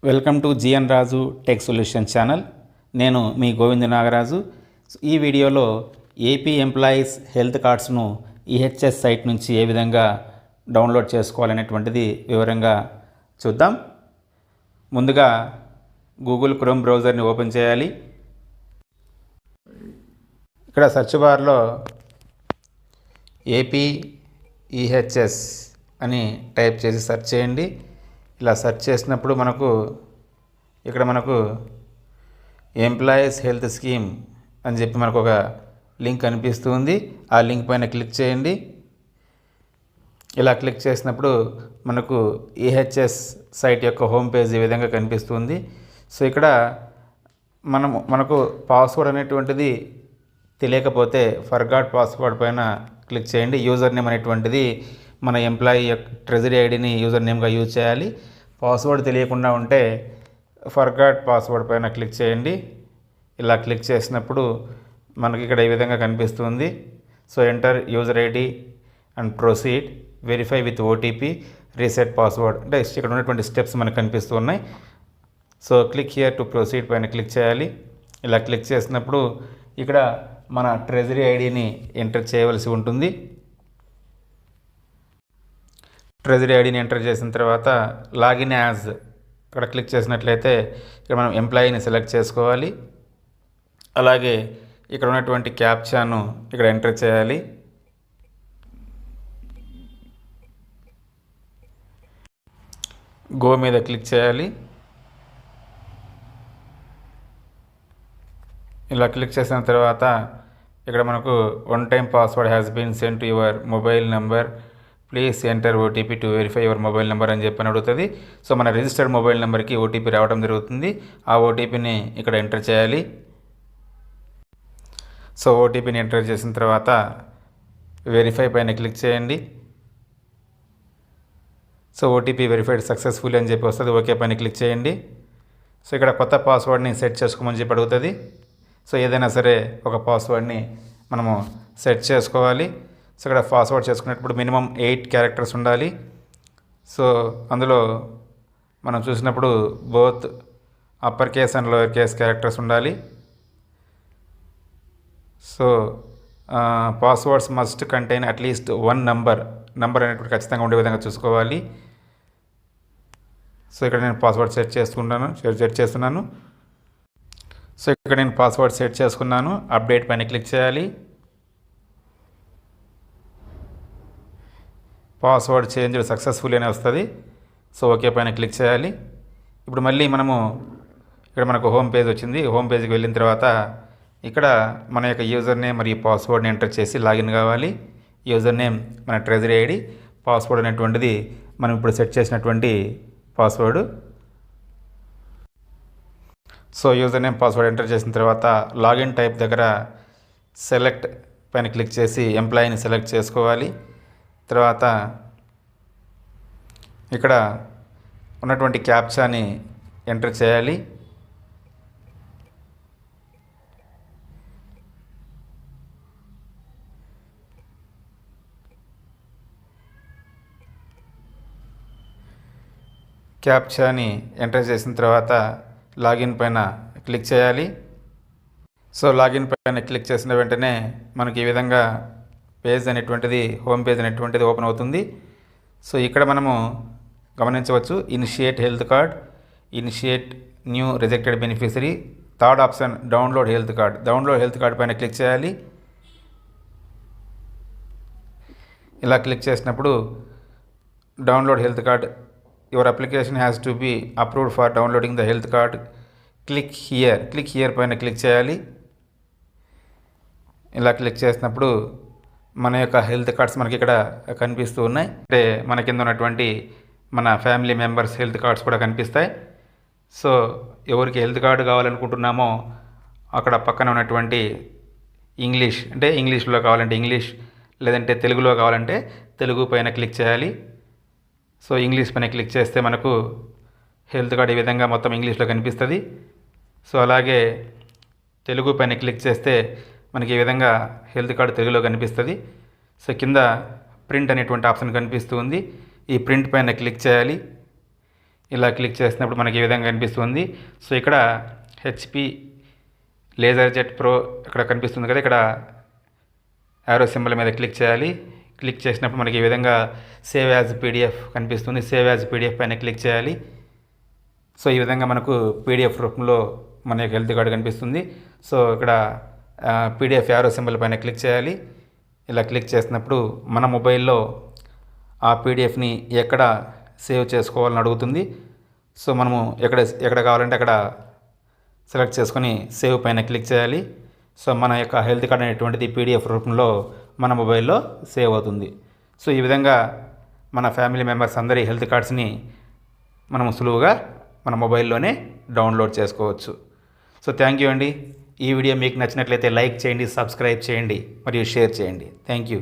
Welcome to GN Raju tech solution channel. నేను మీ గోవింద నాగరాజు. ఈ వీడియోలో ఏపీ ఎంప్లాయీస్ హెల్త్ కార్డ్స్ను ఈహెచ్ఎస్ సైట్ నుంచి ఏ విధంగా డౌన్లోడ్ చేసుకోవాలనేటువంటిది వివరంగా చూద్దాం. ముందుగా గూగుల్ క్రోమ్ బ్రౌజర్ని ఓపెన్ చేయాలి. ఇక్కడ సెర్చ్ బార్లో ఏపీ ఈహెచ్ఎస్ అని టైప్ చేసి సెర్చ్ చేయండి. ఇలా సెర్చ్ చేసినప్పుడు మనకు ఎంప్లాయీస్ హెల్త్ స్కీమ్ అని చెప్పి మనకు ఒక లింక్ కనిపిస్తుంది. ఆ లింక్ పైన క్లిక్ చేయండి. ఇలా క్లిక్ చేసినప్పుడు మనకు ఈహెచ్ఎస్ సైట్ యొక్క హోమ్ పేజ్ ఈ విధంగా కనిపిస్తుంది. సో ఇక్కడ మనకు పాస్వర్డ్ అనేటువంటిది తెలియకపోతే ఫర్గాట్ పాస్వర్డ్ పైన క్లిక్ చేయండి. యూజర్ నేమ్ అనేటువంటిది మన ఎంప్లాయీ యొక్క ట్రెజరీ ఐడిని యూజర్ నేమ్గా యూజ్ చేయాలి. పాస్వర్డ్ తెలియకుండా ఉంటే ఫర్గాట్ పాస్వర్డ్ పైన క్లిక్ చేయండి. ఇలా క్లిక్ చేసినప్పుడు మనకి ఇక్కడ ఈ విధంగా కనిపిస్తుంది. So enter user ID and proceed, verify with OTP, reset password అంటే ఇక్కడ ఉన్నటువంటి స్టెప్స్ మనకు కనిపిస్తూ ఉన్నాయి. So click here to proceed పైన క్లిక్ చేయాలి. ఇలా క్లిక్ చేసినప్పుడు ఇక్కడ మన ట్రెజరీ ఐడిని ఎంటర్ చేయవలసి ఉంటుంది. ట్రెజరీ ఐడిని ఎంటర్ చేసిన తర్వాత లాగిన్ యాజ్ ఇక్కడ క్లిక్ చేసినట్లయితే ఇక్కడ మనం ఎంప్లాయీని సెలెక్ట్ చేసుకోవాలి. అలాగే ఇక్కడ ఉన్నటువంటి క్యాప్చాను ఇక్కడ ఎంటర్ చేయాలి. గో మీద క్లిక్ చేయాలి. ఇలా క్లిక్ చేసిన తర్వాత ఇక్కడ మనకు one time password has been send to your mobile number, please enter OTP to verify your mobile number అని చెప్పని అడుగుతుంది. సో మన రిజిస్టర్డ్ మొబైల్ నెంబర్కి ఓటీపీ రావడం జరుగుతుంది. ఆ ఓటీపీని ఇక్కడ ఎంటర్ చేయాలి. సో ఓటీపీని ఎంటర్ చేసిన తర్వాత వెరిఫై పైన క్లిక్ చేయండి. సో ఓటీపీ వెరిఫైడ్ సక్సెస్ఫుల్ అని చెప్పి వస్తుంది. ఓకే పైన క్లిక్ చేయండి. సో ఇక్కడ కొత్త పాస్వర్డ్ని సెట్ చేసుకోమని చెప్పి అడుగుతుంది. సో ఏదైనా సరే ఒక పాస్వర్డ్ని మనము సెట్ చేసుకోవాలి. సో ఇక్కడ పాస్వర్డ్ చేసుకునేటప్పుడు మినిమం 8 క్యారెక్టర్స్ ఉండాలి. సో అందులో మనం చూసినప్పుడు both upper case and lower case characters ఉండాలి. So passwords must contain at least 1 number అనేటువంటి ఖచ్చితంగా ఉండే విధంగా చూసుకోవాలి. సో ఇక్కడ నేను పాస్వర్డ్ సెట్ చేస్తున్నాను. సో ఇక్కడ నేను పాస్వర్డ్ సెట్ చేసుకున్నాను. అప్డేట్ పైన క్లిక్ చేయాలి. పాస్వర్డ్ చేంజ్ సక్సెస్ఫుల్ అనే వస్తుంది. సో ఓకే పైన క్లిక్ చేయాలి. ఇప్పుడు మళ్ళీ మనకు హోమ్ పేజ్ వచ్చింది. హోమ్ పేజ్కి వెళ్ళిన తర్వాత ఇక్కడ మన యొక్క యూజర్ నేమ్ మరియు పాస్వర్డ్ని ఎంటర్ చేసి లాగిన్ కావాలి. యూజర్ నేమ్ మన ట్రెజరీ ఐడి, పాస్వర్డ్ అనేటువంటిది మనం ఇప్పుడు సెట్ చేసినటువంటి password. So user name password enter చేసిన తర్వాత లాగిన్ టైప్ దగ్గర సెలెక్ట్ పైన క్లిక్ చేసి ఎంప్లాయీని సెలెక్ట్ చేసుకోవాలి. తర్వాత ఇక్కడ ఉన్నటువంటి క్యాప్చాని ఎంటర్ చేయాలి. క్యాప్చాని ఎంటర్ చేసిన తర్వాత లాగిన్ పైన క్లిక్ చేయాలి. సో లాగిన్ పైన క్లిక్ చేసిన వెంటనే మనకి ఈ విధంగా పేజ్ అనేటువంటిది హోమ్ పేజ్ అనేటువంటిది ఓపెన్ అవుతుంది. సో ఇక్కడ మనము గమనించవచ్చు initiate health card, initiate new rejected beneficiary, third option download health card పైన క్లిక్ చేయాలి. ఇలా క్లిక్ చేసినప్పుడు download health card, your application has to be approved for downloading the health card, click here పైన click చేయాలి. ఇలా click చేసినప్పుడు మన యొక్క హెల్త్ కార్డ్స్ మనకి ఇక్కడ కనిపిస్తూ ఉన్నాయి. అంటే మన కింద ఉన్నటువంటి మన ఫ్యామిలీ మెంబర్స్ హెల్త్ కార్డ్స్ కూడా కనిపిస్తాయి. సో ఎవరికి హెల్త్ కార్డు కావాలనుకుంటున్నామో అక్కడ పక్కన ఉన్నటువంటి ఇంగ్లీష్ అంటే ఇంగ్లీష్లో కావాలంటే ఇంగ్లీష్, లేదంటే తెలుగులో కావాలంటే తెలుగు పైన క్లిక్ చేయాలి. సో ఇంగ్లీష్ పైన క్లిక్ చేస్తే మనకు హెల్త్ కార్డ్ ఈ విధంగా మొత్తం ఇంగ్లీష్లో కనిపిస్తుంది. సో అలాగే తెలుగు పైన క్లిక్ చేస్తే మనకి ఈ విధంగా హెల్త్ కార్డు తెలుగులో కనిపిస్తుంది. సో కింద ప్రింట్ అనేటువంటి ఆప్షన్ కనిపిస్తూ ఉంది. ఈ ప్రింట్ పైన క్లిక్ చేయాలి. ఇలా క్లిక్ చేసినప్పుడు మనకి ఈ విధంగా కనిపిస్తుంది. సో ఇక్కడ హెచ్పి లేజర్ జెట్ ప్రో ఇక్కడ కనిపిస్తుంది కదా, ఇక్కడ యారో సింబల్ మీద క్లిక్ చేయాలి. క్లిక్ చేసినప్పుడు మనకి ఈ విధంగా సేవ్ యాజ్ పీడిఎఫ్ కనిపిస్తుంది. సేవ్ యాజ్ పీడిఎఫ్ పైన క్లిక్ చేయాలి. సో ఈ విధంగా మనకు పీడిఎఫ్ రూపంలో మన యొక్క హెల్త్ కార్డు కనిపిస్తుంది. సో ఇక్కడ పీడిఎఫ్ యారో సింబల్ పైన క్లిక్ చేయాలి. ఇలా క్లిక్ చేసినప్పుడు మన మొబైల్లో ఆ పీడిఎఫ్ని ఎక్కడ సేవ్ చేసుకోవాలని అడుగుతుంది. సో మనము ఎక్కడ కావాలంటే అక్కడ సెలెక్ట్ చేసుకొని సేవ్ పైన క్లిక్ చేయాలి. సో మన యొక్క హెల్త్ కార్డ్ అనేటువంటిది పీడిఎఫ్ రూపంలో మన మొబైల్లో సేవ్ అవుతుంది. సో ఈ విధంగా మన ఫ్యామిలీ మెంబర్స్ అందరి హెల్త్ కార్డ్స్ని మనం సులువుగా మన మొబైల్లోనే డౌన్లోడ్ చేసుకోవచ్చు. సో థ్యాంక్ యూ అండి. ఈ వీడియో మీకు నచ్చినట్లయితే లైక్ చేయండి, సబ్స్క్రైబ్ చేయండి మరియు షేర్ చేయండి. Thank you.